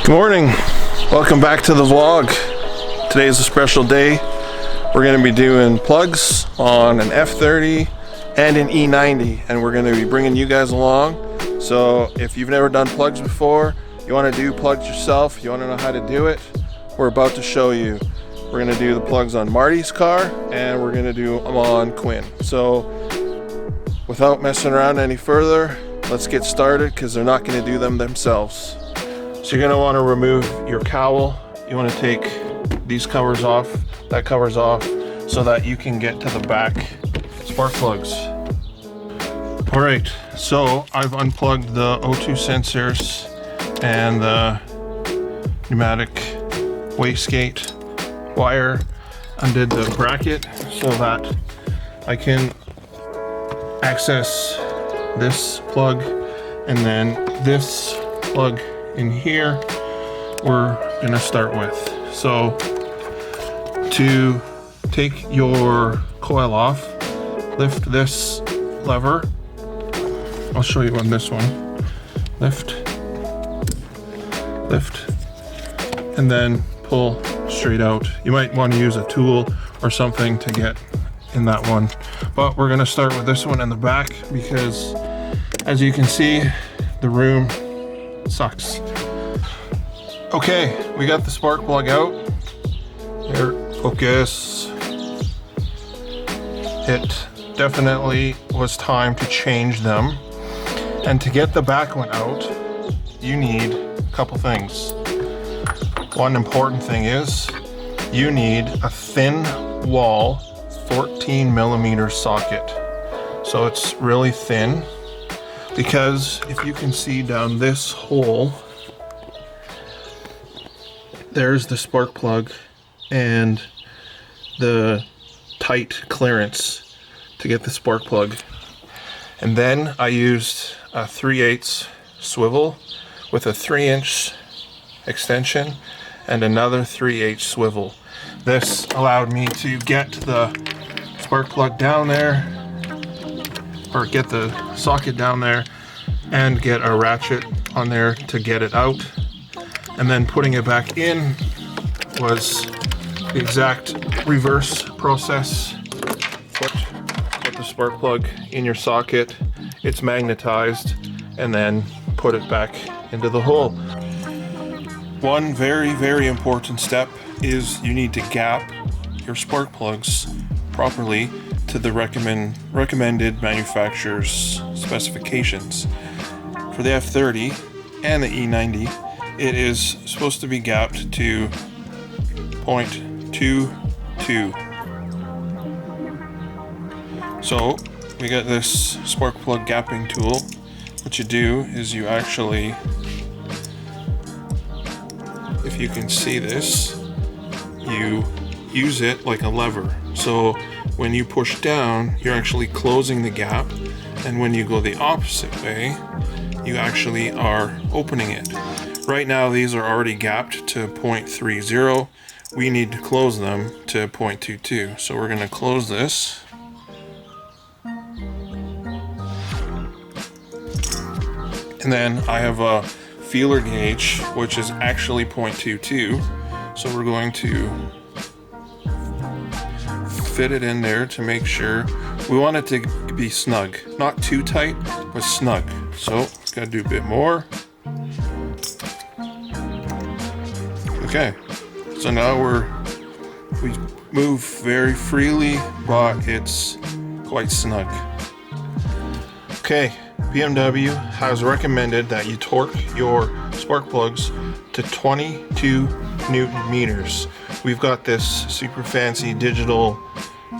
Good morning, welcome back to the vlog. Today is a special day. We're going to be doing plugs on an F30 and an E90, and we're going to be bringing you guys along. So if you've never done plugs before, you want to do plugs yourself, you want to know how to do it, we're about to show you. We're going to do the plugs on Marty's car and we're going to do them on Quinn. So without messing around any further, let's get started because they're not going to do them themselves. So you're going to want to remove your cowl. You want to take these covers off, that covers off, so that you can get to the back spark plugs. Alright, so I've unplugged the O2 sensors and the pneumatic wastegate wire, undid the bracket so that I can access this plug, and then this plug in here we're gonna start with. So to take your coil off, lift this lever. I'll show you on this one. Lift, and then pull straight out. You might want to use a tool or something to get in that one, but we're gonna start with this one in the back because as you can see, the room sucks. Okay, we got the spark plug out. Here, focus. It definitely was time to change them. And to get the back one out, you need a couple things. One important thing is you need a thin wall 14mm socket. So it's really thin, because if you can see down this hole, there's the spark plug and the tight clearance to get the spark plug. And then I used a 3/8 swivel with a 3-inch extension and another 3/8 swivel. This allowed me to get the spark plug down there, or get the socket down there, and get a ratchet on there to get it out. And then putting it back in was the exact reverse process. Put the spark plug in your socket, it's magnetized, and then put it back into the hole. One very important step is you need to gap your spark plugs properly to the recommended manufacturer's specifications. For the F30 and the E90, it is supposed to be gapped to 0.22. So we got this spark plug gapping tool. What you do is you actually, if you can see this, you use it like a lever. So when you push down, you're actually closing the gap, and when you go the opposite way, you actually are opening it. Right now these are already gapped to 0.30. We need to close them to 0.22. So we're going to close this. And then I have a feeler gauge, which is actually 0.22. So we're going to fit it in there to make sure. We want it to be snug, not too tight, but snug. So gotta do a bit more. Okay, so now we move very freely, but it's quite snug. Okay, BMW has recommended that you torque your spark plugs to 22 Newton meters. We've got this super fancy digital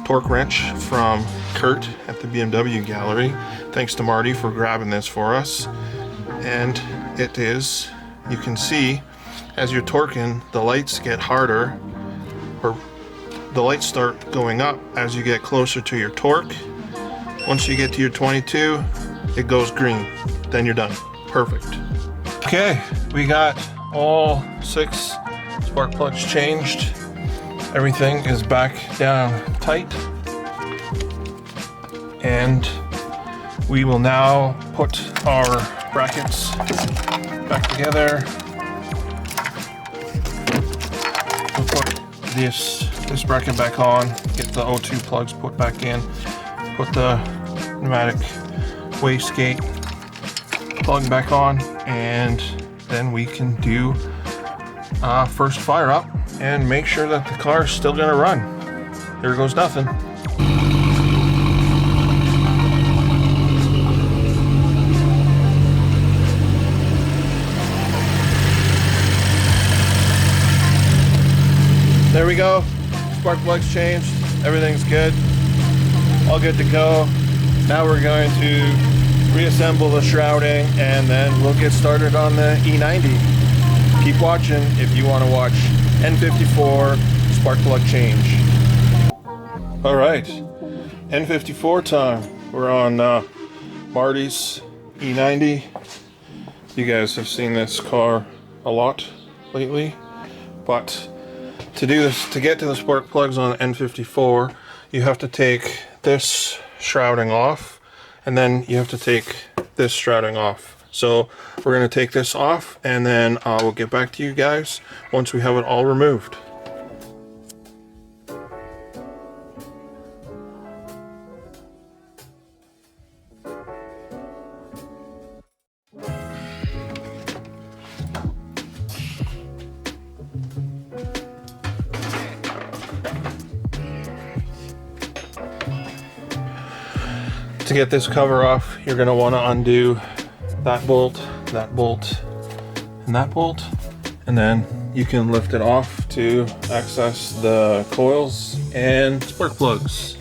torque wrench from Kurt at the BMW gallery. Thanks to Marty for grabbing this for us. And it is, you can see, as you're torquing, the lights get harder, or the lights start going up as you get closer to your torque. Once you get to your 22, it goes green. Then you're done. Perfect. Okay, we got all 6 spark plugs changed. Everything is back down tight. And we will now put our brackets back together. this bracket back on, get the O2 plugs put back in, put the pneumatic wastegate plug back on, and then we can do first fire up and make sure that the car is still gonna run. Here goes nothing. There we go. Spark plugs changed. Everything's good. All good to go. Now we're going to reassemble the shrouding and then we'll get started on the E90. Keep watching if you want to watch N54 spark plug change. Alright, N54 time. We're on Marty's E90. You guys have seen this car a lot lately, but to do this, to get to the spark plugs on N54, you have to take this shrouding off, and then you have to take this shrouding off. So we're going to take this off, and then we'll get back to you guys once we have it all removed. To get this cover off, you're going to want to undo that bolt, and that bolt, and then you can lift it off to access the coils and spark plugs.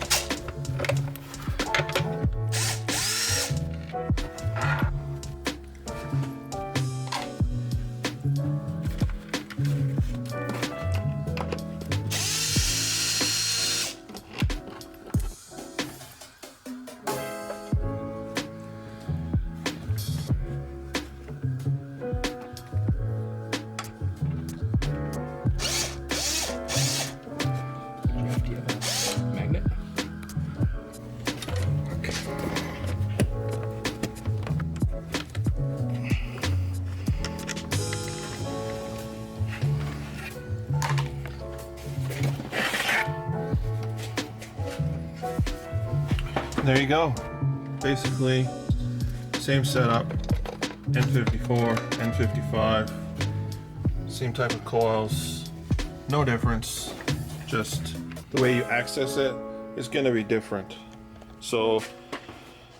There you go. Basically, same setup. N54, N55, same type of coils, no difference. Just the way you access it is going to be different. So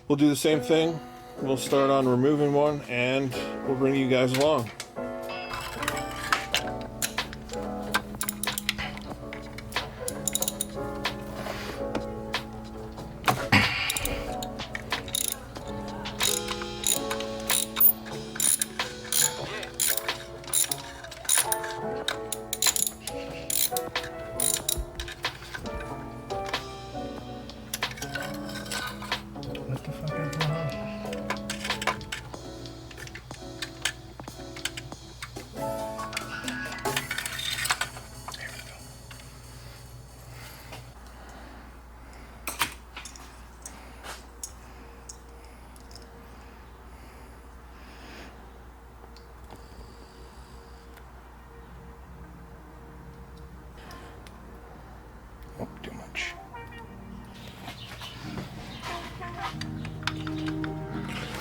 we'll do the same thing. We'll start on removing one, and we'll bring you guys along. Oh, too much.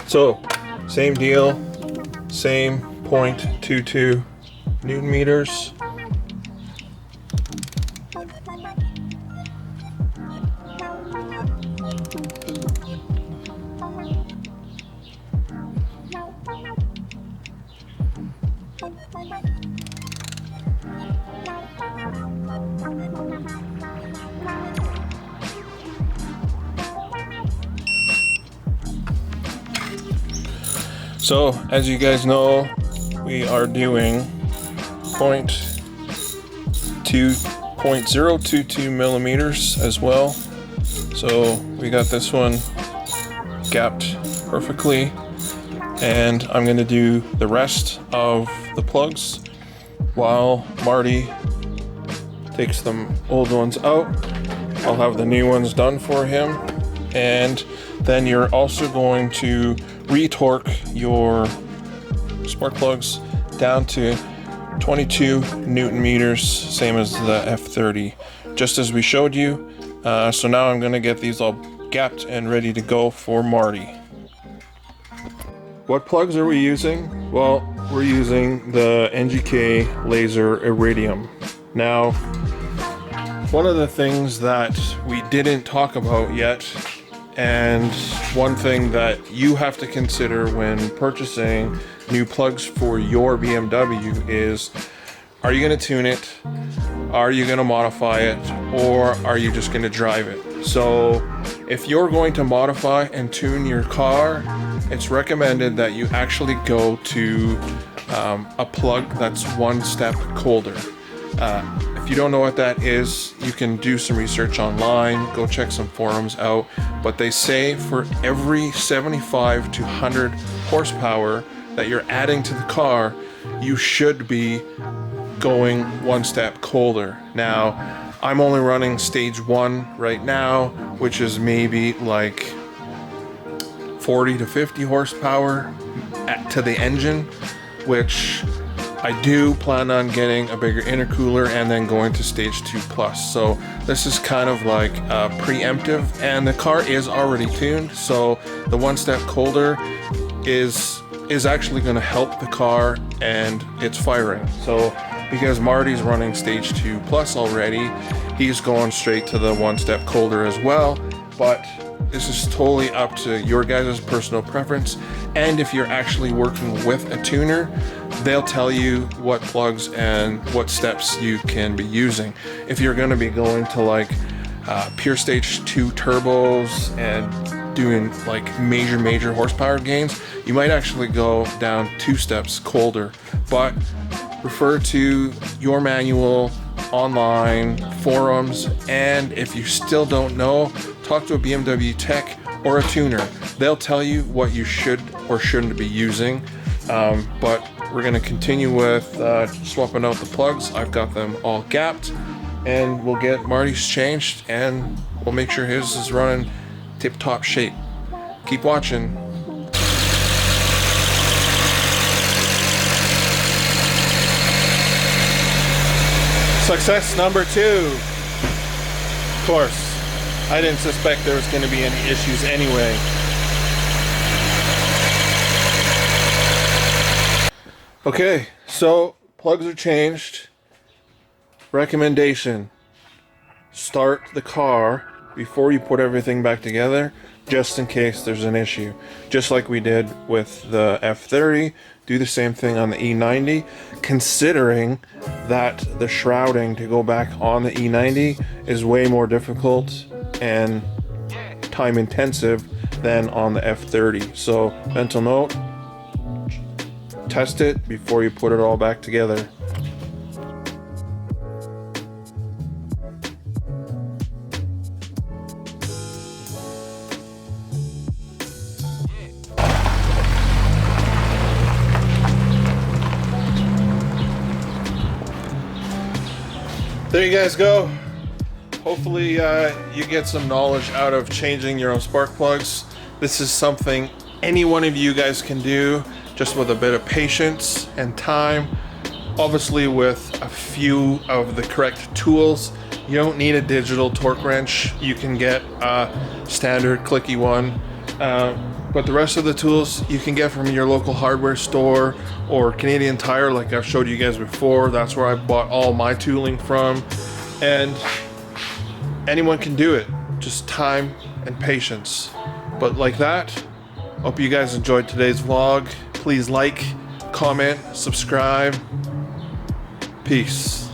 So, same deal, same 0.22 Newton meters. So, as you guys know, we are doing 0.22 millimeters as well. So we got this one gapped perfectly, and I'm going to do the rest of the plugs while Marty takes the old ones out. I'll have the new ones done for him, and then you're also going to retorque your spark plugs down to 22 Newton meters, same as the F30, just as we showed you. So now I'm gonna get these all gapped and ready to go for Marty. What plugs are we using? Well, we're using the NGK Laser Iridium. Now, one of the things that we didn't talk about yet, and one thing that you have to consider when purchasing new plugs for your BMW is, are you going to tune it? Are you going to modify it? Or are you just going to drive it? So if you're going to modify and tune your car, it's recommended that you actually go to a plug that's one step colder. If you don't know what that is, you can do some research online, go check some forums out, but they say for every 75 to 100 horsepower that you're adding to the car, you should be going one step colder. Now, I'm only running stage 1 right now, which is maybe like 40 to 50 horsepower to the engine, which I do plan on getting a bigger intercooler and then going to stage 2 plus. So this is kind of like preemptive, and the car is already tuned, so the one step colder is actually going to help the car and its firing. So because Marty's running stage 2 plus already, he's going straight to the one step colder as well. But this is totally up to your guys' personal preference, and if you're actually working with a tuner, they'll tell you what plugs and what steps you can be using. If you're going to be going to like pure stage 2 turbos and doing like major horsepower gains, you might actually go down 2 steps colder. But refer to your manual, online, forums, and if you still don't know, talk to a BMW tech or a tuner. They'll tell you what you should or shouldn't be using. But we're going to continue with swapping out the plugs. I've got them all gapped, and we'll get Marty's changed, and we'll make sure his is running tip-top shape. Keep watching. Success number 2. Of course, I didn't suspect there was going to be any issues anyway. Okay, so plugs are changed. Recommendation: start the car before you put everything back together, just in case there's an issue. Just like we did with the F30, do the same thing on the E90, considering that the shrouding to go back on the E90 is way more difficult and time intensive than on the F30. So mental note, test it before you put it all back together. There you guys go. Hopefully you get some knowledge out of changing your own spark plugs. This is something any one of you guys can do, just with a bit of patience and time. Obviously with a few of the correct tools. You don't need a digital torque wrench. You can get a standard clicky one. But the rest of the tools you can get from your local hardware store or Canadian Tire, like I've showed you guys before. That's where I bought all my tooling from. And anyone can do it, just time and patience. But like that, hope you guys enjoyed today's vlog. Please like, comment, subscribe. Peace.